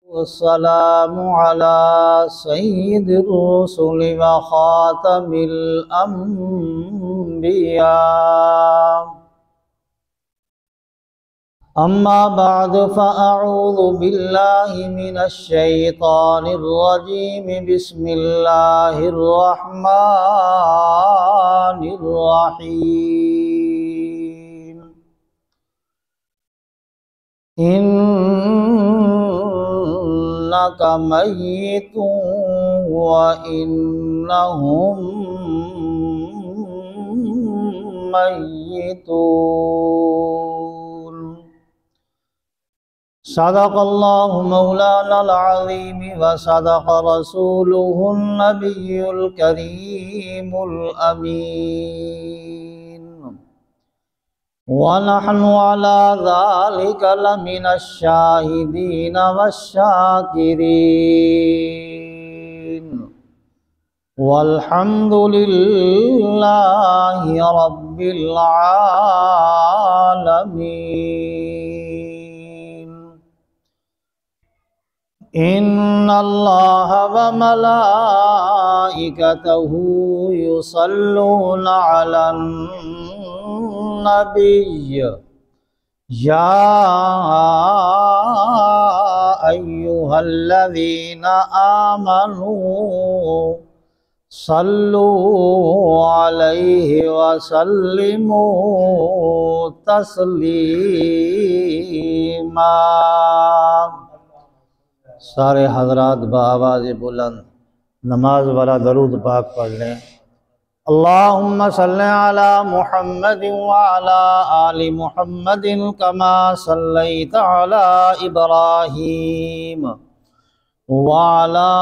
वस्सलामु अला सय्यिदिर रुसुलि व खातमिल अंबिया। अम्मा बाद फ़अऊज़ु बिल्लाहि मिनश शैतानिर रजीम। बिस्मिल्लाहिर रहमानिर रहीम। इन्नका मय्यितुन व इन्नहुम मय्यितून। सदक़ल्लाहु मौलानल अज़ीम व सदक़ रसूलुहुन नबियुल करीमुल अमीन। व नहनु अला ज़ालिका लमिनश शाहिदीन वश्शाकिरीन। वल्हम्दुलिल्लाहि रब्बिल आलमीन। इन्नल्लाहा व मलाइकतहु युसल्लूना अलन नबिय्य या अय्युहल्लज़ीना आमनू सल्लू अलैहि व सल्लिमू तस्लीमा। सारे हजरात बाआवाज़ बुलंद नमाज वाला दरूद पाक पढ़ लें। अल्लाहुम्मा सल्लि अला मुहम्मदिन व अला आलि मुहम्मदिन कमा सल्लैता अला इब्राहीम व अला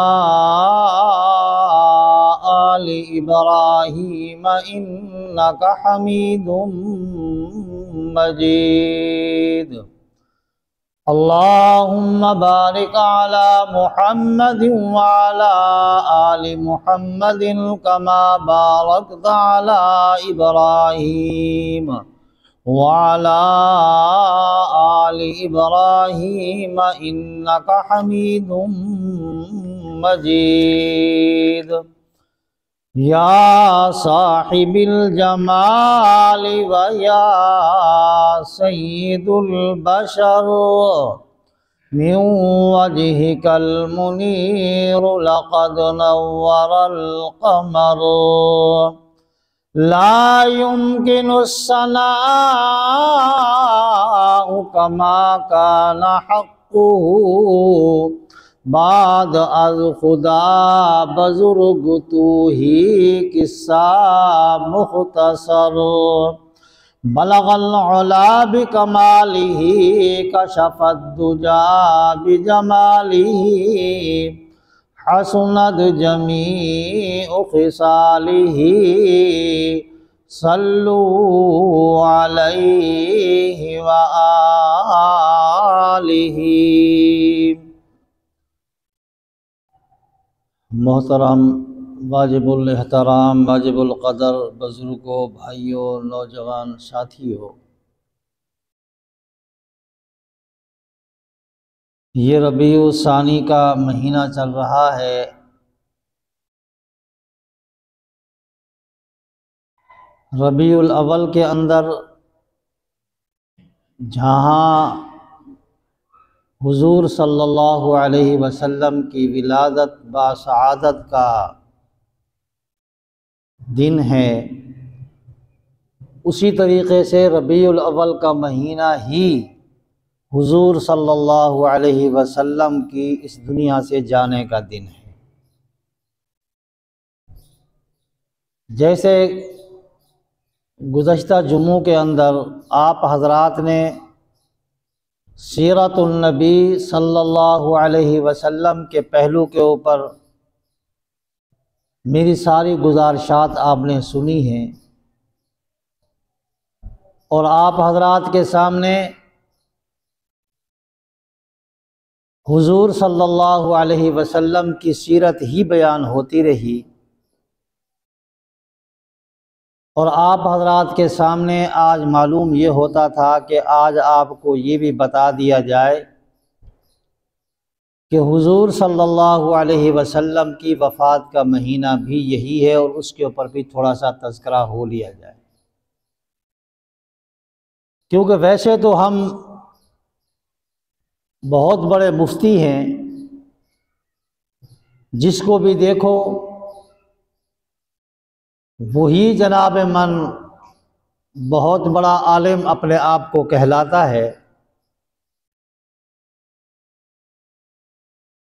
आलि इब्राहीम इन्नका हमीदुम मजीद। अल्लाहुम्मा बारिक अला मुहम्मदिन व अला आलि मुहम्मदिन कमा बारकता अला इब्राहीम व अला आलि इब्राहीम इन्नका हमीदुम मजीद। या साहिबिल जमाली व या सय्यिदुल बशर मिन वजहिकल मुनीर लक़द नव्वरल क़मर। ला युमकिनुस सनाउ कमा काना हक़्क़ुहु बाद अज़ खुदा बुज़ुर्ग तू ही किस्सा मुख्तसर। बलगल उला बिकमालिही कशफद दुजा बिजमालिही हसनद जमीउ खिसालिही सल्लू अलैहि व आलिही। मोहतरम वाजिबुल एहतराम वाजिबुल क़दर बुज़ुर्गों, भाइयों, नौजवान साथियों, ये रबीउल सानी का महीना चल रहा है। रबीउल अव्वल के अंदर जहाँ हुज़ूर सल्लल्लाहु अलैहि वसल्लम की विलादत बासआदत का दिन है, उसी तरीक़े से रबीउल अव्वल का महीना ही हुज़ूर सल्लल्लाहु अलैहि वसल्लम की इस दुनिया से जाने का दिन है। जैसे गुज़श्ता जुम्मों के अंदर आप हज़रात ने सीरतुन नबी सल्लल्लाहु अलैहि वसल्लम के पहलू के ऊपर मेरी सारी गुज़ारिशात आपने सुनी हैं और आप हज़रात के सामने हुज़ूर सल्लल्लाहु अलैहि वसल्लम की सीरत ही बयान होती रही और आप हजरात के सामने आज मालूम ये होता था कि आज आपको ये भी बता दिया जाए कि हुजूर सल्लल्लाहु अलैहि वसल्लम की वफ़ात का महीना भी यही है और उसके ऊपर भी थोड़ा सा तज़किरा हो लिया जाए, क्योंकि वैसे तो हम बहुत बड़े मुफ्ती हैं, जिसको भी देखो वही जनाब मन बहुत बड़ा आलिम अपने आप को कहलाता है।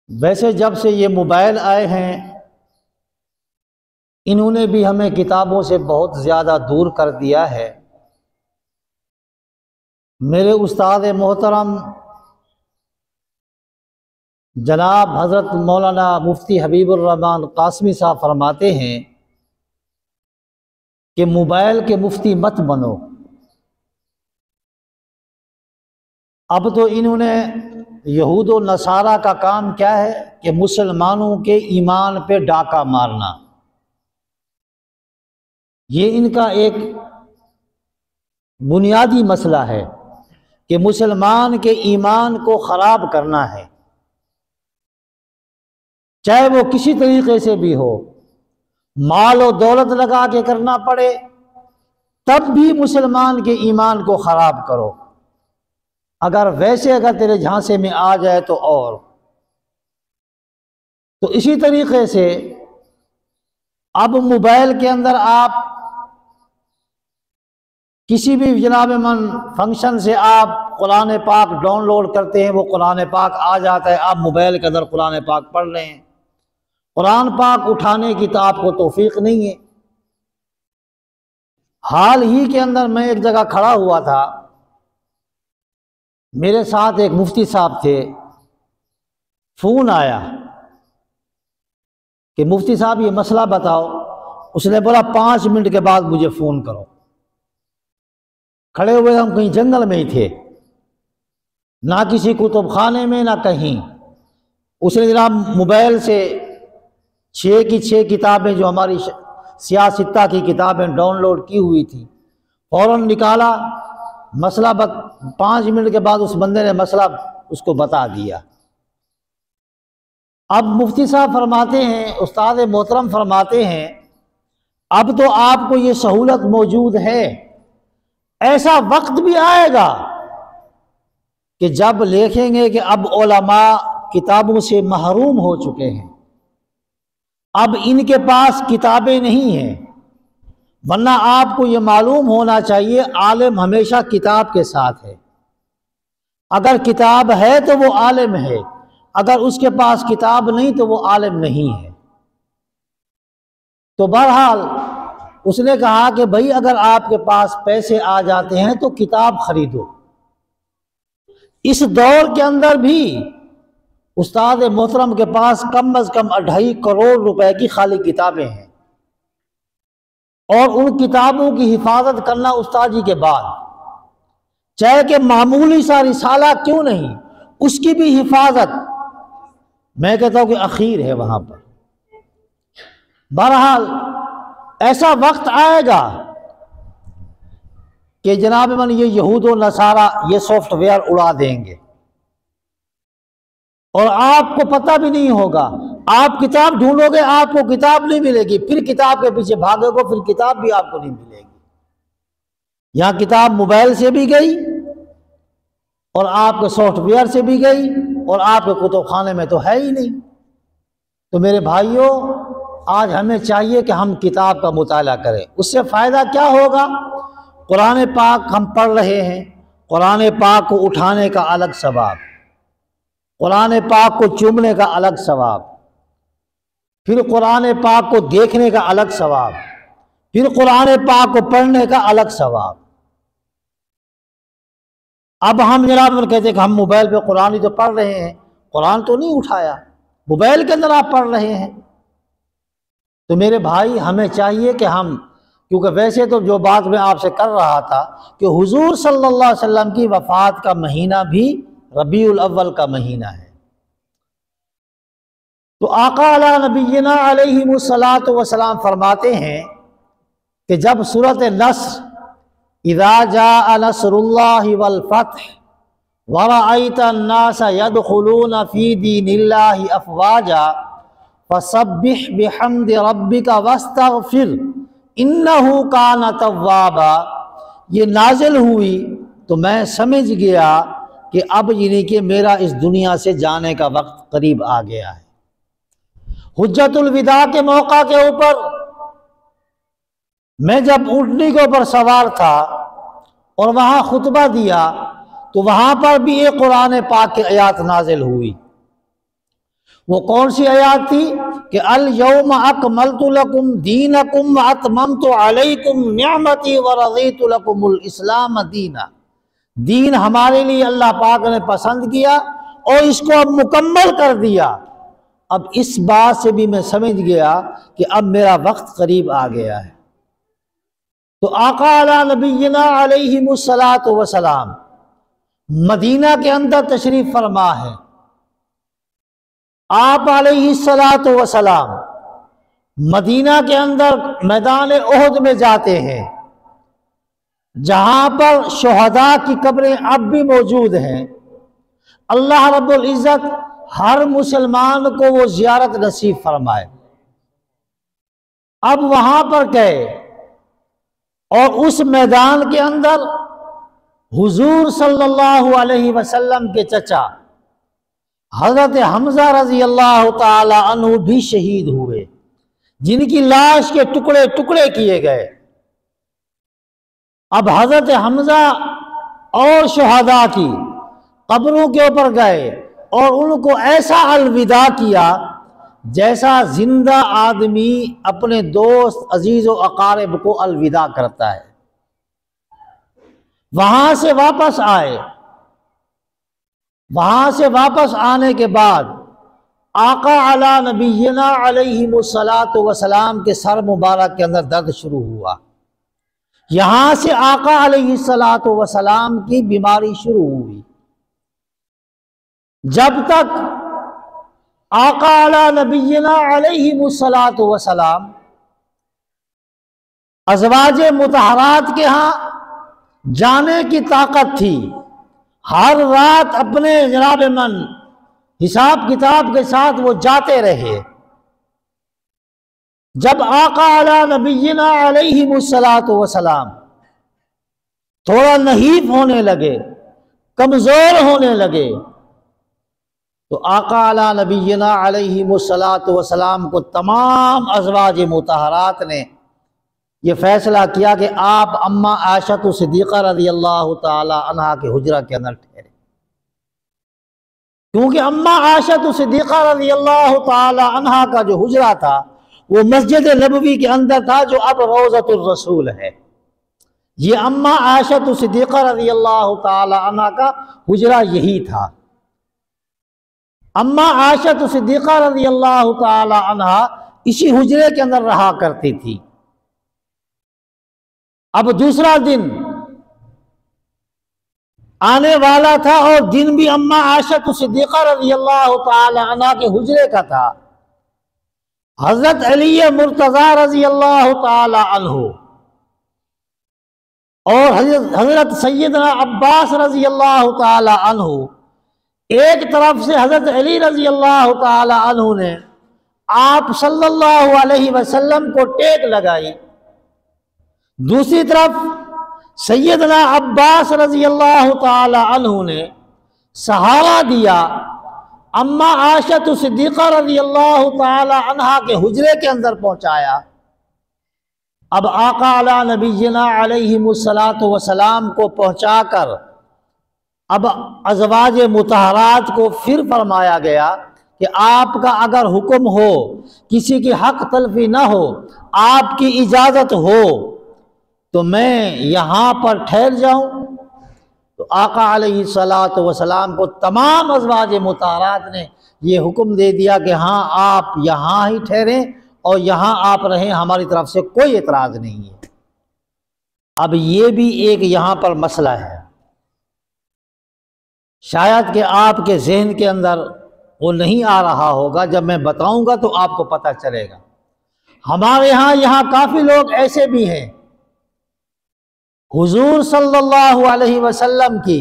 वैसे जब से ये मोबाइल आए हैं, इन्होंने भी हमें किताबों से बहुत ज़्यादा दूर कर दिया है। मेरे उस्ताद मोहतरम जनाब हज़रत मौलाना मुफ्ती हबीबुर रहमान कासमी साहब फरमाते हैं कि मोबाइल के मुफ्ती मत बनो। अब तो इन्होंने यहूद व नसारा का काम क्या है कि मुसलमानों के ईमान पे डाका मारना, ये इनका एक बुनियादी मसला है कि मुसलमान के ईमान को ख़राब करना है, चाहे वो किसी तरीके से भी हो, माल और दौलत लगा के करना पड़े, तब भी मुसलमान के ईमान को ख़राब करो। अगर वैसे अगर तेरे झांसे में आ जाए तो इसी तरीके से अब मोबाइल के अंदर आप किसी भी जनाब मन फंक्शन से आप कुरान पाक डाउनलोड करते हैं, वो कुरान पाक आ जाता है, आप मोबाइल के अंदर कुरान पाक पढ़ रहे हैं। कुरान पाक उठाने की तो आपको तौफीक नहीं है। हाल ही के अंदर मैं एक जगह खड़ा हुआ था, मेरे साथ एक मुफ्ती साहब थे, फ़ोन आया कि मुफ्ती साहब ये मसला बताओ। उसने बोला 5 मिनट के बाद मुझे फ़ोन करो। खड़े हुए हम कहीं जंगल में ही थे, ना किसी कुतुब खाने में ना कहीं। उसने जनाब मोबाइल से 6 की 6 किताबें जो हमारी सियासित्ता की किताबें डाउनलोड की हुई थी फ़ौरन निकाला। मसला 5 मिनट के बाद उस बंदे ने मसला उसको बता दिया। अब मुफ्ती साहब फरमाते हैं, उस्ताद मोहतरम फरमाते हैं, अब तो आपको ये सहूलत मौजूद है, ऐसा वक्त भी आएगा कि जब देखेंगे कि अब उलमा किताबों से महरूम हो चुके हैं, अब इनके पास किताबें नहीं हैं। वरना आपको ये मालूम होना चाहिए आलिम हमेशा किताब के साथ है। अगर किताब है तो वो आलिम है, अगर उसके पास किताब नहीं तो वो आलिम नहीं है। तो बहरहाल उसने कहा कि भाई अगर आपके पास पैसे आ जाते हैं तो किताब खरीदो। इस दौर के अंदर भी उस्ताद मोहतरम के पास कम अज़ कम 2.5 करोड़ रुपए की खाली किताबें हैं, और उन किताबों की हिफाजत करना उस्ताद जी के बाद, चाहे कि मामूली सा रिसाला क्यों नहीं, उसकी भी हिफाजत मैं कहता हूं कि अखीर है वहां पर। बहरहाल ऐसा वक्त आएगा कि जनाब मन ये यहूद व नसारा ये सॉफ्टवेयर उड़ा देंगे और आपको पता भी नहीं होगा। आप किताब ढूंढोगे, आपको किताब नहीं मिलेगी, फिर किताब के पीछे भागोगे, फिर किताब भी आपको नहीं मिलेगी। यहां किताब मोबाइल से भी गई और आपके सॉफ्टवेयर से भी गई और आपके कुतुबखाने में तो है ही नहीं। तो मेरे भाइयों, आज हमें चाहिए कि हम किताब का मुताला करें। उससे फ़ायदा क्या होगा? कुरान पाक हम पढ़ रहे हैं, कुरान पाक को उठाने का अलग सवाब, कुरान पाक को चूमने का अलग सवाब, फिर कुरान पाक को देखने का अलग सवाब, फिर कुरान पाक को पढ़ने का अलग सवाब। अब हम जनाब कहते हैं कि हम मोबाइल पे कुरान ही तो पढ़ रहे हैं, कुरान तो नहीं उठाया, मोबाइल के अंदर आप पढ़ रहे हैं। तो मेरे भाई हमें चाहिए कि हम, क्योंकि वैसे तो जो बात मैं आपसे कर रहा था कि हुजूर सल्लल्लाहु अलैहि वसल्लम की वफ़ात का महीना भी रबीउल अव्वल का महीना है। तो आका अला नबीना अलैहिमुस्सलातु वस्सलाम फरमाते हैं कि जब सूरत नस्र इज़ा जाअ नस्रुल्लाहि वल फत्ह वरअयत अन्नास यदखुलून फी दीनिल्लाहि अफवाजा फसब्बिह बिहम्दि रब्बिका वस्तगफिर इन्नहु कान तव्वाबा। ये नाजिल हुई तो मैं समझ गया कि अब यानी कि मेरा इस दुनिया से जाने का वक्त करीब आ गया है। हुज्जतुल विदा के मौका के ऊपर मैं जब ऊँटनी के ऊपर सवार था और वहाँ खुतबा दिया तो वहाँ पर भी एक कुरान पाक की आयत नाजिल हुई। वो कौन सी आयत थी कि अल यौम अकमलतु लकुम दीनकुम व अतममतु अलैकुम निअमती व रज़ीतु लकुमुल इस्लाम दीना। दीन हमारे लिए अल्लाह पाक ने पसंद किया और इसको अब मुकम्मल कर दिया। अब इस बात से भी मैं समझ गया कि अब मेरा वक्त करीब आ गया है। तो आका अला नबीना अलैहिमुस्सलातु वस्सलाम मदीना के अंदर तशरीफ फरमा है। आप अलैहिस्सलातु वस्सलाम मदीना के अंदर मैदान उहद में जाते हैं, जहां पर शुहदा की कब्रें अब भी मौजूद हैं। अल्लाह रब्बुल इज़्ज़त हर मुसलमान को वो ज़ियारत नसीब फरमाए। अब वहां पर गए और उस मैदान के अंदर हुजूर सल्लल्लाहु अलैहि वसल्लम के चचा हजरत हमजा रजी अल्लाह ताला अन्हु भी शहीद हुए, जिनकी लाश के टुकड़े टुकड़े किए गए। अब हजरत हमजा और शुहदा की कब्रों के ऊपर गए और उनको ऐसा अलविदा किया जैसा जिंदा आदमी अपने दोस्त अजीज व अकारिब को अलविदा करता है। वहां से वापस आए। वहां से वापस आने के बाद आका अला नबीना अलैहिमुस्सलातु वस्सलाम के सर मुबारक के अंदर दर्द शुरू हुआ। यहां से आका अलैहिस्सलातु वस्सलाम की बीमारी शुरू हुई। जब तक आका अला नबीना अलैहिमुस्सलातु वस्सलाम अज़वाजे मुतहरात के यहाँ जाने की ताकत थी, हर रात अपने जनाब मन हिसाब किताब के साथ वो जाते रहे। जब आका अला नबीना अलैहिमुस्सलातु वस्सलाम थोड़ा नहीफ होने लगे, कमजोर होने लगे, तो आका अला नबीना अलैहिमुस्सलातु वस्सलाम को तमाम अज़वाज मुतहरात ने यह फैसला किया कि आप अम्मा आयशा सिद्दीक़ा रज़ी अल्लाह ताला अन्हा के हुजरा के अंदर ठहरे, क्योंकि अम्मा आयशा सिद्दीक़ा रज़ी अल्लाह ताला अन्हा का जो हुजरा था वो मस्जिद नबवी के अंदर था, जो अब रौज़तुर रसूल है। ये अम्मा आयशा सिद्दीक़ा रज़ी अल्लाह ताला अन्हा का हुजरा यही था। अम्मा आयशा सिद्दीक़ा रज़ी अल्लाह ताला अन्हा इसी हुजरे के अंदर रहा करती थी। अब दूसरा दिन आने वाला था और दिन भी अम्मा आयशा सिद्दीक़ा रज़ी अल्लाह ताला अन्हा के हुजरे का था। हजरत अली मुर्तज़ा रज़ी अल्लाह ताला अन्हु और हजरत सैयदना अब्बास रज़ी अल्लाह ताला अन्हु, एक तरफ से हजरत अली रज़ी अल्लाह ताला अन्हु ने आप सल्लल्लाहु अलैहि वसल्लम को टेक लगाई, दूसरी तरफ सैयदना अब्बास रज़ी अल्लाह ताला अन्हु ने सहारा दिया, अम्मा आयशा सिद्दीक़ा रज़ी अल्लाह ताला अन्हा के हुजरे के अंदर पहुंचाया। अब आका अला नबीना अलैहिमुस्सलातु वस्सलाम को पहुंचाकर अब अज़वाज मुतहरात को फिर फरमाया गया कि आपका अगर हुक्म हो, किसी की हक तलफी ना हो, आपकी इजाज़त हो तो मैं यहाँ पर ठहर जाऊँ। तो आका अलैहिस्सलातु वस्सलाम को तमाम अज़वाज मुतहरात ने ये हुक्म दे दिया कि हाँ, आप यहाँ ही ठहरें और यहाँ आप रहें, हमारी तरफ से कोई एतराज़ नहीं है। अब ये भी एक यहाँ पर मसला है, शायद कि आपके जहन के अंदर वो नहीं आ रहा होगा, जब मैं बताऊंगा तो आपको पता चलेगा। हमारे यहाँ काफ़ी लोग ऐसे भी हैं, हुजूर सल्लल्लाहु अलैहि वसल्लम की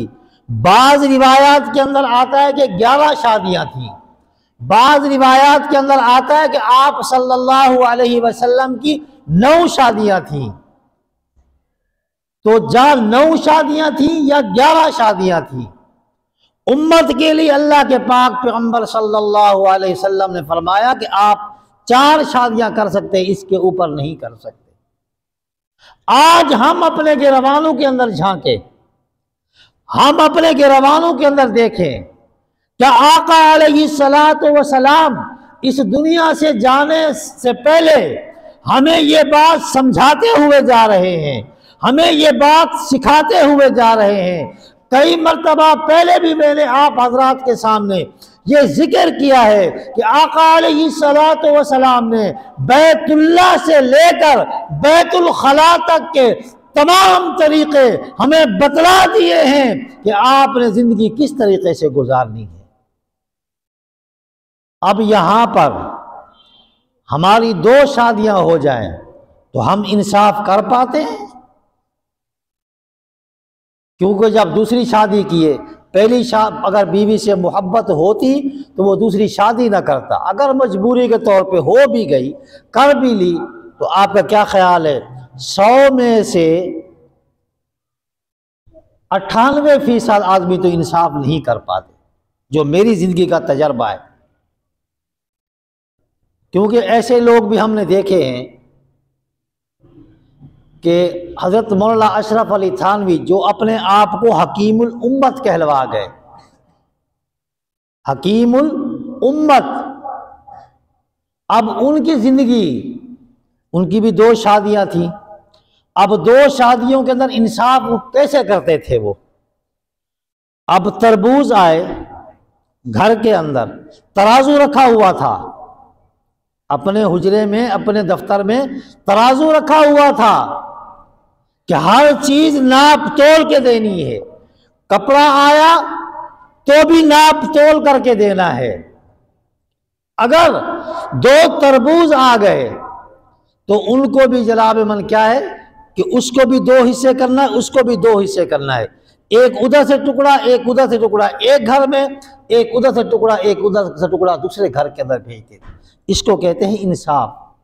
बाज रिवायात के अंदर आता है कि 11 शादियां थी, बाज रिवायात के अंदर आता है कि आप सल्लल्लाहु अलैहि वसल्लम की 9 शादियां थी। तो जहां 9 शादियां थी या 11 शादियां थी, उम्मत के लिए अल्लाह के पाक पैगंबर सल्लल्लाहु अलैहि वसल्लम ने फरमाया कि आप 4 शादियां कर सकते हैं, इसके ऊपर नहीं कर सकते। आज हम अपने गिरवानों के अंदर झांके, हम अपने गिरवानों के अंदर देखें, क्या आका अलैहिस्सलातु वस्सलाम इस दुनिया से जाने से पहले हमें ये बात समझाते हुए जा रहे हैं, हमें ये बात सिखाते हुए जा रहे हैं। कई मर्तबा पहले भी मैंने आप हजरात के सामने ये जिक्र किया है कि आका अलैहिस्सलातु वस्सलाम ने बैतुल्लाह से लेकर बैतुल खला तक के तमाम तरीके हमें बतला दिए हैं कि आपने जिंदगी किस तरीके से गुजारनी है। अब यहां पर हमारी 2 शादियां हो जाएं तो हम इंसाफ कर पाते हैं? क्योंकि जब दूसरी शादी किए, पहली अगर बीवी से मोहब्बत होती तो वो दूसरी शादी ना करता। अगर मजबूरी के तौर पे हो भी गई, कर भी ली, तो आपका क्या ख्याल है 100 में से 98% आदमी तो इंसाफ नहीं कर पाते, जो मेरी जिंदगी का तजर्बा है। क्योंकि ऐसे लोग भी हमने देखे हैं कि हजरत मौलाना अशरफ अली थानवी जो अपने आप को हकीमुल उम्मत कहलवा गए, हकीमुल उम्मत, अब उनकी जिंदगी, उनकी भी 2 शादियां थी। अब 2 शादियों के अंदर इंसाफ कैसे करते थे वो? अब तरबूज आए, घर के अंदर तराजू रखा हुआ था, अपने हुजरे में, अपने दफ्तर में तराजू रखा हुआ था कि हर चीज नाप तोल के देनी है। कपड़ा आया तो भी नाप तोल करके देना है। अगर 2 तरबूज आ गए तो उनको भी जनाब मन क्या है कि उसको भी 2 हिस्से करना है, उसको भी 2 हिस्से करना है। एक उधर से टुकड़ा, एक उधर से टुकड़ा, एक घर में, एक उधर से टुकड़ा, एक उधर से टुकड़ा दूसरे घर के अंदर भेज देते। इसको कहते हैं इंसाफ।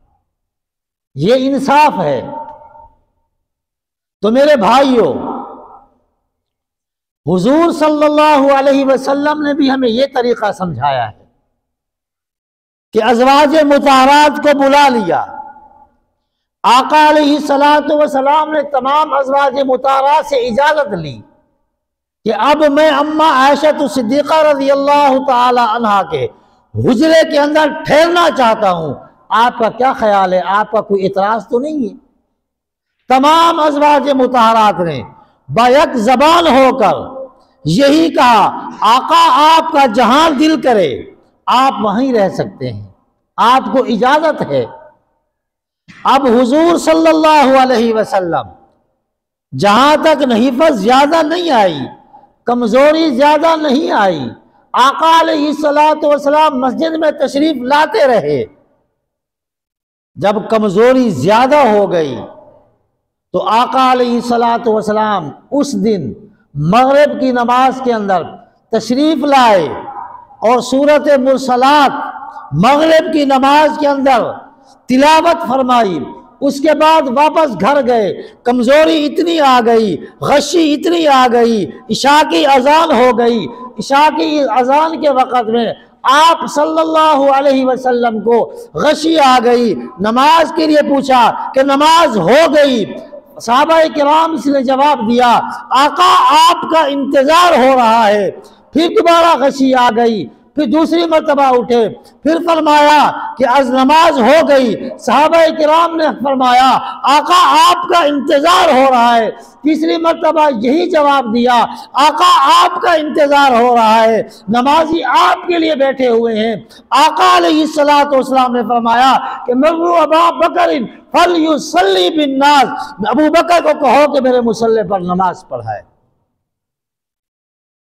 ये इंसाफ है। तो मेरे भाइयों, हुजूर सल्लल्लाहु अलैहि वसल्लम ने भी हमें यह तरीका समझाया है कि अज़वाज मुताहरात को बुला लिया। आका अलैहिस्सलातु वस्सलाम ने तमाम अज़वाज मुताहरात से इजाजत ली कि अब मैं अम्मा आयशा सिद्दीक़ा रज़ियल्लाहु ताला अन्हा के हुजरे के अंदर ठहरना चाहता हूं। आपका क्या ख्याल है? आपका कोई इतराज तो नहीं है? तमाम अज़वाज मुताहरात ने बायक ज़बान होकर यही कहा, आका आपका जहां दिल करे आप वहीं रह सकते हैं, आपको इजाजत है। अब हुजूर सल्लल्लाहु अलैहि वसल्लम जहां तक हिफ़्ज़ ज्यादा नहीं आई, कमजोरी ज्यादा नहीं आई, आका अलैहिस्सलातु वस्सलाम मस्जिद में तशरीफ लाते रहे। जब कमजोरी ज्यादा हो गई तो आका अलैहिस्सलातु वस्सलाम उस दिन मगरिब की नमाज के अंदर तशरीफ लाए और सूरत मुरसलात मगरिब की नमाज के अंदर तिलावत फरमाई। उसके बाद वापस घर गए। कमजोरी इतनी आ गई, गशी इतनी आ गई, इशा की अजान हो गई। इशा की अजान के वक़्त में आप सल्लल्लाहु अलैहि वसल्लम को गशी आ गई। नमाज के लिए पूछा कि नमाज हो गई? सहाबाए किराम ने जवाब दिया, आका आपका इंतजार हो रहा है। फिर दोबारा गशी आ गई, फिर दूसरी मर्तबा उठे, फिर फरमाया कि आज नमाज हो गई। सहाबाए किराम ने फरमाया, आका आपका इंतजार हो रहा है। तीसरी मर्तबा यही जवाब दिया, आका आपका इंतजार हो रहा है, नमाजी आपके लिए बैठे हुए हैं। आका अलैहिस्सलातु वस्सलाम ने फरमाया कि मर्रू अबा बकर फलयुसल्ली बिन्नास, अबू बकर को कहो कि मेरे मुसल्ले पर नमाज पढ़ाए।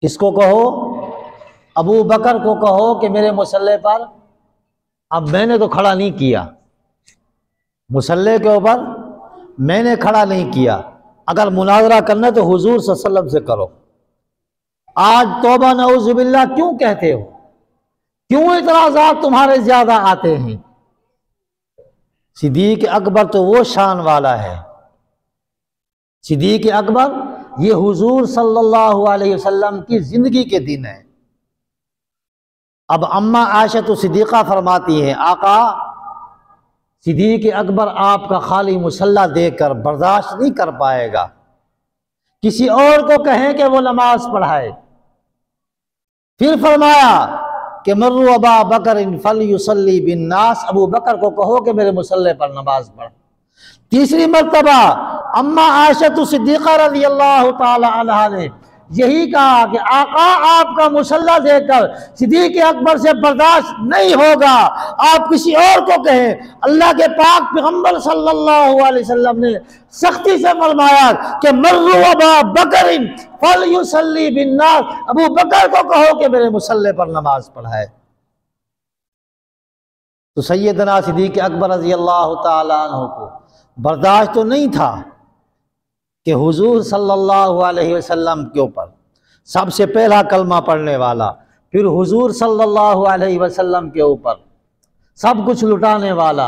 किसको कहो? अबू बकर को कहो कि मेरे मुसल्ले पर। अब मैंने तो खड़ा नहीं किया, मुसल्ले के ऊपर मैंने खड़ा नहीं किया। अगर मुनाजरा करना तो हुजूर सल्लल्लाहु अलैहि वसल्लम से करो। आज तौबा नऊज़ुबिल्लाह क्यों कहते हो? क्यों इतराज़ात तुम्हारे ज्यादा आते हैं? सिद्दीक़ अकबर तो वो शान वाला है। सिद्दीक़ अकबर ये हुजूर सल्लल्लाहु अलैहि वसल्लम की जिंदगी के दिन है। अब अम्मा आयशा तो सिद्दीक़ा फरमाती है, आका सिद्दीक़ अकबर आपका खाली मुसल्ला देखकर बर्दाश्त नहीं कर पाएगा, किसी और को कहें कि वो नमाज पढ़ाए। फिर फरमाया कि मर्रू अबा बकर फल युसल्ली बिन नास, अबू बकर को कहो कि मेरे मुसल्ले पर नमाज पढ़। तीसरी मर्तबा अम्मा आयशा सिद्दीक़ा रज़ी अल्लाह ताला अन्हा ने यही कहा कि आका आपका मुसल्ला देखकर सिद्दीक़ अकबर से बर्दाश्त नहीं होगा, आप किसी और को कहें। अल्लाह के पाक पैगंबर सल्लल्लाहु अलैहि वसल्लम ने सख्ती से फरमाया कि मर्रू अबा बकर फल युसल्ली बिन नास, अबू बकर को कहो कि मेरे मुसल्ले पर नमाज पढ़ाए। तो सैयदना सिद्दीक़ अकबर रज़ी अल्लाह ताला अन्हु को बर्दाश्त तो नहीं था कि हुजूर सल्लल्लाहु अलैहि वसल्लम के ऊपर सबसे पहला कलमा पढ़ने वाला, फिर हुजूर सल्लल्लाहु अलैहि वसल्लम के ऊपर सब कुछ लुटाने वाला,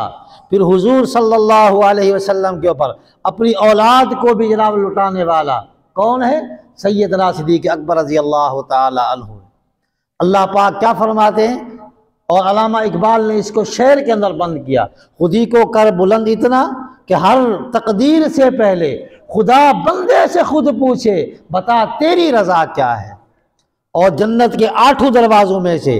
फिर हुजूर सल्लल्लाहु अलैहि वसल्लम के ऊपर अपनी औलाद को भी जनाब लुटाने वाला कौन है? सैयदना सिद्दीक़ अकबर रज़ी अल्लाह ताला अन्हु। अल्लाह पाक क्या फरमाते हैं, और अल्लामा इकबाल ने इसको शेर के अंदर बंद किया, खुदी को कर बुलंद इतना कि हर तकदीर से पहले खुदा बंदे से खुद पूछे बता तेरी रजा क्या है। और जन्नत के 8 दरवाजों में से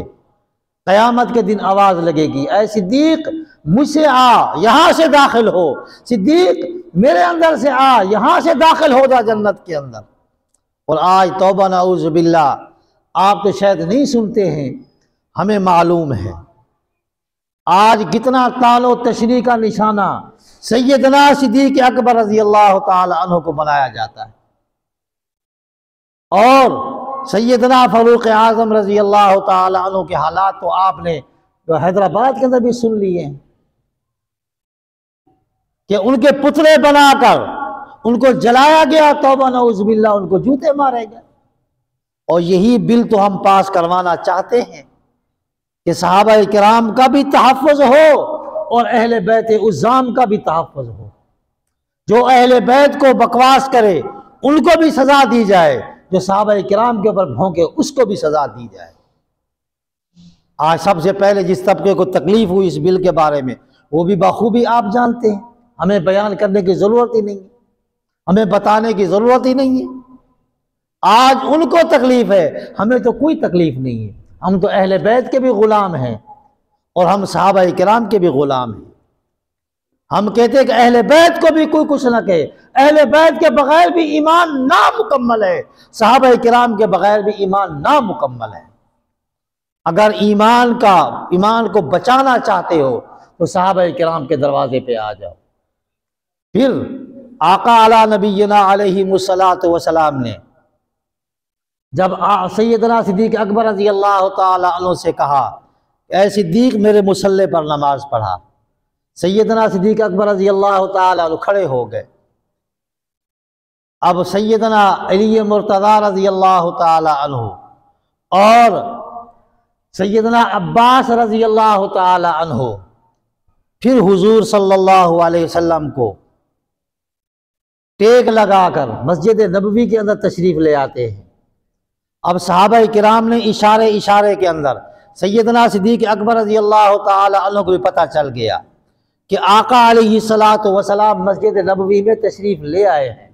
क़यामत के दिन आवाज़ लगेगी, ऐ सिद्दीक़ मुझसे आ, यहाँ से दाखिल हो, सिद्दीक़ मेरे अंदर से आ, यहाँ से दाखिल हो जा जन्नत के अंदर। और आज तौबा नऊज़ु बिल्लाह आप तो शायद नहीं सुनते हैं, हमें मालूम है आज कितना तालो तशरीह का निशाना सैयदना सिद्दीक़ अकबर रज़ी अल्लाह ताला अन्हु को बनाया जाता है। और सैयदना फ़ारूक़ आज़म रज़ी अल्लाह ताला अन्हु के हालात तो आपने हैदराबाद के अंदर भी सुन लिए हैं कि उनके पुतले बनाकर उनको जलाया गया, तौबा नऊज़ बिल्लाह, उनको जूते मारे गए। और यही बिल तो हम पास करवाना चाहते हैं कि सहाबा किराम का भी तहफ़्फ़ुज़ हो और अहले बैत उज़्ज़ाम का भी तहफ़्फ़ुज़ हो। जो अहले बैत को बकवास करे उनको भी सज़ा दी जाए, जो सहाबा किराम के ऊपर भौंके उसको भी सज़ा दी जाए। आज सबसे पहले जिस तबके को तकलीफ हुई इस बिल के बारे में वो भी बखूबी आप जानते हैं, हमें बयान करने की ज़रूरत ही नहीं है, हमें बताने की ज़रूरत ही नहीं है। आज उनको तकलीफ है, हमें तो कोई तकलीफ नहीं है। हम तो अहले बैत के भी ग़ुलाम हैं और हम सहाबा किराम के भी ग़ुलाम हैं। हम कहते हैं कि अहले बैत को भी कोई कुछ ना कहे, अहले बैत के बगैर भी ईमान नामुकम्मल है, सहाबा किराम के बगैर भी ईमान नामुकम्मल है। अगर ईमान को बचाना चाहते हो तो सहाबा किराम के दरवाजे पे आ जाओ। फिर आका अला नबीना अलैहिमुस्सलातु वस्सलाम ने जब सैयदना सिद्दीक़ अकबर रज़ी अल्लाह ताला अन्हु से कहा, ऐ सिद्दीक़ मेरे मुसल्ले पर नमाज पढ़ा, सैयदना सिद्दीक़ अकबर रज़ी अल्लाह ताला अन्हु खड़े हो गए। अब सैयदना अली मुर्तज़ा रज़ी अल्लाह ताला अन्हु और सैयदना अब्बास रज़ी अल्लाह ताला अन्हु फिर हुजूर सल्लल्लाहु अलैहि वसल्लम को टेक लगाकर मस्जिद नबवी के अंदर तशरीफ़ ले आते हैं। अब सहाबा किराम ने इशारे के अंदर सैयदना सिद्दीक़ अकबर रज़ी अल्लाह ताला अन्हु को भी पता चल गया कि आका अलैहिस्सलातु वस्सलाम मस्जिद नबवी में तशरीफ़ ले आए हैं।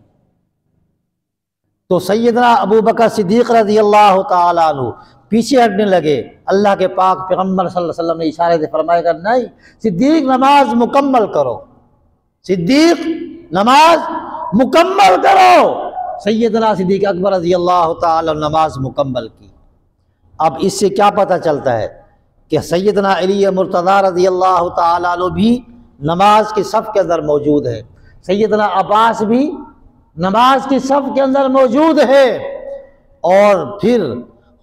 तो सैयदना अबू बकर सिद्दीक़ रज़ी अल्लाह ताला अन्हु पीछे हटने लगे। अल्लाह के पाक पैगम्बर सल्लल्लाहु अलैहि वसल्लम ने इशारे से फरमाया, नहीं सिद्दीक़ नमाज मुकम्मल करो, सिद्दीक़ नमाज मुकम्मल करो। सैयदना सिद्दीक़ अकबर रज़ी अल्लाह ताला नमाज मुकम्मल की। अब इससे क्या पता चलता है कि सैयदना अली मुर्तज़ा रज़ी अल्लाह ताला अन्हु भी नमाज की सफ़ के अंदर मौजूद है, सैयदना अब्बास भी नमाज की सफ़ के अंदर मौजूद है। और फिर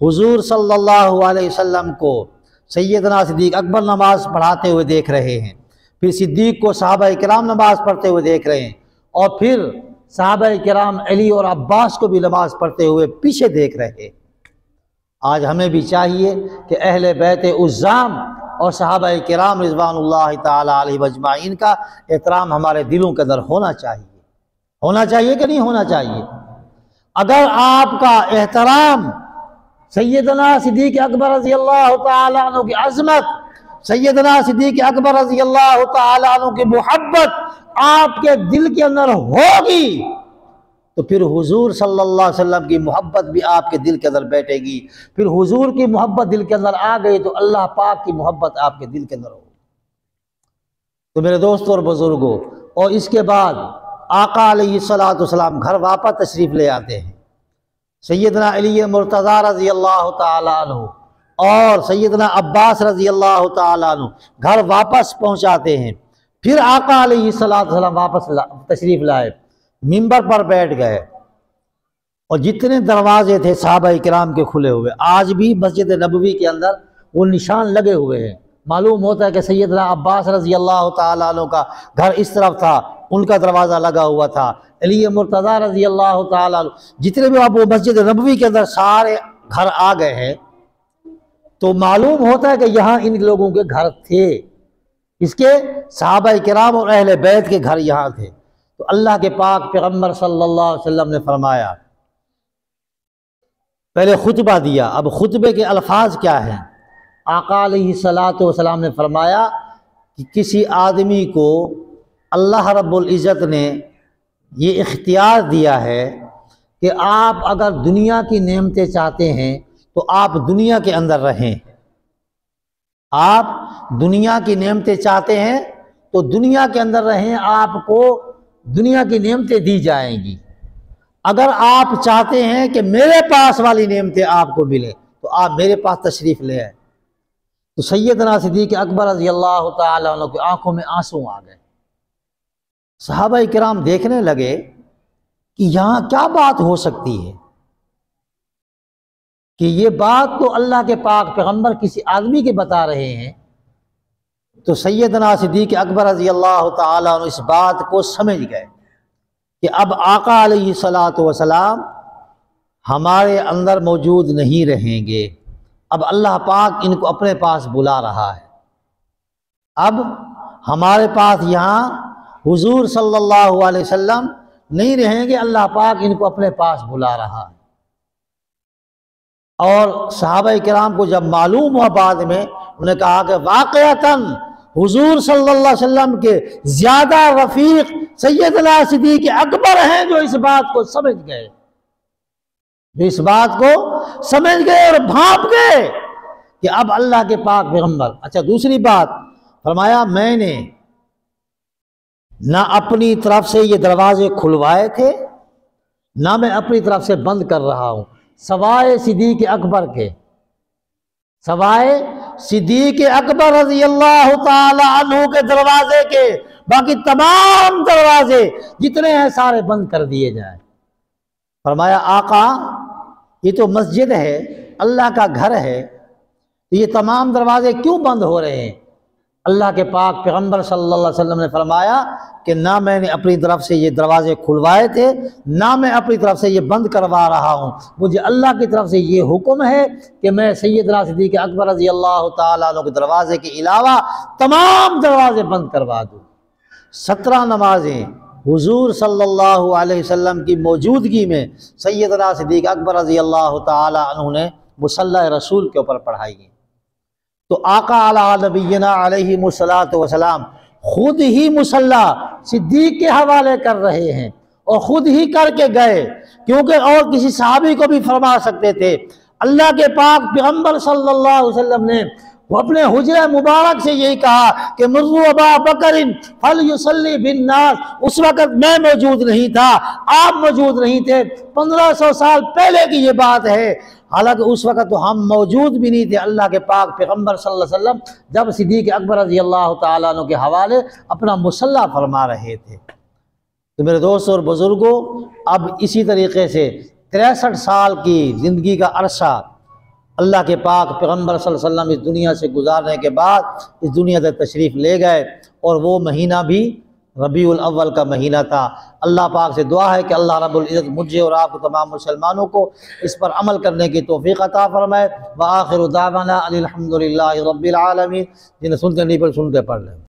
हुजूर सल्लल्लाहु अलैहि वसल्लम को सैयदना सिद्दीक़ अकबर नमाज पढ़ाते हुए देख रहे हैं, फिर सिद्दीक़ को सहाबा किराम नमाज पढ़ते हुए देख रहे हैं, और फिर सहाबा किराम अली और अब्बास को भी नमाज पढ़ते हुए पीछे देख रहे हैं। आज हमें भी चाहिए कि अहले बैत उज़्ज़ाम और सहाबा किराम रिज़वानुल्लाह ताला अलैहिम अजमाइन का एहतराम हमारे दिलों के अंदर होना चाहिए कि नहीं होना चाहिए। अगर आपका एहतराम सैयदना सिद्दीक़ अकबर रज़ी अल्लाह ताला अन्हु की अज़मत, सैयदना सिद्दीक़ अकबर रज़ी अल्लाह ताला अन्हु की मोहब्बत आपके दिल के अंदर होगी तो फिर हुजूर सल्लल्लाहु अलैहि वसल्लम की मोहब्बत भी आपके दिल के अंदर बैठेगी। फिर हुजूर की मोहब्बत दिल के अंदर आ गई तो अल्लाह पाक की मोहब्बत आपके दिल के अंदर होगी। तो मेरे दोस्तों और बुजुर्गों, और इसके बाद आका अलैहिस्सलातु वस्सलाम घर वापस तशरीफ़ ले आते हैं। सैयदना अली मुर्तज़ा रज़ी अल्लाह ताला अन्हु और सैयदना अब्बास रज़ी अल्लाह ताला अन्हु घर वापस पहुँचाते हैं। फिर आका अलैहिस्सलातु वस्सलाम वापस तशरीफ़ लाए, मिंबर पर बैठ गए और जितने दरवाजे थे सहाबा किराम के खुले हुए, आज भी मस्जिद नबवी के अंदर वो निशान लगे हुए हैं। मालूम होता है कि सैयदना अब्बास रज़ी अल्लाह ताला अन्हु का घर इस तरफ था, उनका दरवाज़ा लगा हुआ था। अली मुर्तज़ा रज़ी अल्लाह ताला अन्हु, जितने भी आप वो मस्जिद नबवी के अंदर सारे घर आ गए हैं, तो मालूम होता है कि यहाँ इन लोगों के घर थे, इसके सहाबा किराम और अहले बैत के घर यहाँ थे। तो अल्लाह के पाक पैगम्बर सल्लल्लाहु अलैहि वसल्लम ने फरमाया, पहले खुतबा दिया, अब खुतबे के अल्फाज क्या हैं। आका अलैहिस्सलातु वस्सलाम ने फरमाया कि किसी आदमी को अल्लाह रब्बुल इज़्ज़त ने ये इख्तियार दिया है कि आप अगर दुनिया की नेमतें चाहते हैं तो आप दुनिया के अंदर रहें। आप दुनिया की नेमतें चाहते हैं तो दुनिया के अंदर रहें, आपको दुनिया की नेमतें दी जाएंगी। अगर आप चाहते हैं कि मेरे पास वाली नेमतें आपको मिले तो आप मेरे पास तशरीफ़ ले आए। तो सैयदना सिद्दीक़ अकबर रज़ी अल्लाह ताला अन्हु की आंखों में आंसू आ गए। सहाबा किराम देखने लगे कि यहाँ क्या बात हो सकती है, कि ये बात तो अल्लाह के पाक पैगम्बर किसी आदमी के बता रहे हैं। तो सैयदना सिद्दीक़ अकबर रज़ी अल्लाह ताला अन्हु इस बात को समझ गए कि अब आका अलैहिस्सलातु वस्सलाम हमारे अंदर मौजूद नहीं रहेंगे, अब अल्लाह पाक इनको अपने पास बुला रहा है। अब हमारे पास यहाँ हुजूर सल्लल्लाहु अलैहि वसल्लम नहीं रहेंगे, अल्लाह पाक इनको अपने पास बुला रहा है। और सहाबा किराम को जब मालूम हुआ बाद में, उन्होंने कहा कि वाक़अतन हुजूर सल्लल्लाहु अलैहि वसल्लम के ज़्यादा रफ़ीक सैयदना सिद्दीक़ अकबर हैं जो इस बात को समझ गए, और भाप गए कि अब अल्लाह के पाक पैगम्बर। अच्छा, दूसरी बात फरमाया, मैंने ना अपनी तरफ से ये दरवाजे खुलवाए थे, ना मैं अपनी तरफ से बंद कर रहा हूँ, सवाए सिद्दीक़ अकबर के, सवाए सिद्दीक़ अकबर रज़ी अल्लाह ताला अन्हु के दरवाजे के, बाकी तमाम दरवाजे जितने हैं सारे बंद कर दिए जाए। फरमाया, आका ये तो मस्जिद है, अल्लाह का घर है, तो ये तमाम दरवाजे क्यों बंद हो रहे हैं। अल्लाह के पाक पैगम्बर सल्लल्लाहु अलैहि वसल्लम ने फरमाया कि ना मैंने अपनी तरफ से ये दरवाजे खुलवाए थे, ना मैं अपनी तरफ से ये बंद करवा रहा हूँ। मुझे अल्लाह की तरफ से ये हुक्म है कि मैं सैयदना सिद्दीक़ अकबर रज़ी अल्लाह ताला अन्हु के दरवाजे के अलावा तमाम दरवाजे बंद करवा दूँ। 17 नमाजें हुजूर सल्लल्लाहु अलैहि वसल्लम की मौजूदगी में सैयदना सिद्दीक़ अकबर रज़ी अल्लाह ताला अन्हु ने मुसल्ला रसूल के ऊपर पढ़ाई है। तो आका अला नबीना अलैहिमुस्सलातु वस्सलाम खुद ही मुसल्ला सिद्दीक़ के हवाले कर रहे हैं और ख़ुद ही करके गए, क्योंकि और किसी सहाबी को भी फरमा सकते थे। अल्लाह के पाक पैगम्बर सल्लल्लाहु अलैहि वसल्लम ने वो अपने हुजरा मुबारक से यही कहा कि मुर्रु अबा बकरिन फल युसल्ली बिन नास। उस वक़्त मैं मौजूद नहीं था, आप मौजूद नहीं थे, 1500 साल पहले की ये बात है। हालांकि उस वक़्त तो हम मौजूद भी नहीं थे। अल्लाह के पाक पैगम्बर सल्लल्लाहु अलैहि वसल्लम जब सिद्दीक़ अकबर रज़ी अल्लाह ताला अन्हु के हवाले अपना मुसल्ला फरमा रहे थे। तो मेरे दोस्तों और बुज़ुर्गों, अब इसी तरीके से 63 साल की ज़िंदगी का अरसा अल्लाह के पाक पैगम्बर सल्लल्लाहु अलैहि वसल्लम इस दुनिया से गुजारने के बाद इस दुनिया से तशरीफ़ ले गए, और वो महीना भी रबीउल अव्वल का महीना था। अल्लाह पाक से दुआ है कि अल्लाह रब्बुल इज़्ज़त मुझे और आपको तमाम मुसलमानों को इस पर अमल करने की तौफीक अता फरमाए। व आखिरु दावाना अनिल हम्दुलिल्लाहि रब्बिल आलमीन। जिन्हें सुनते नहीं पर सुनते पढ़ लें।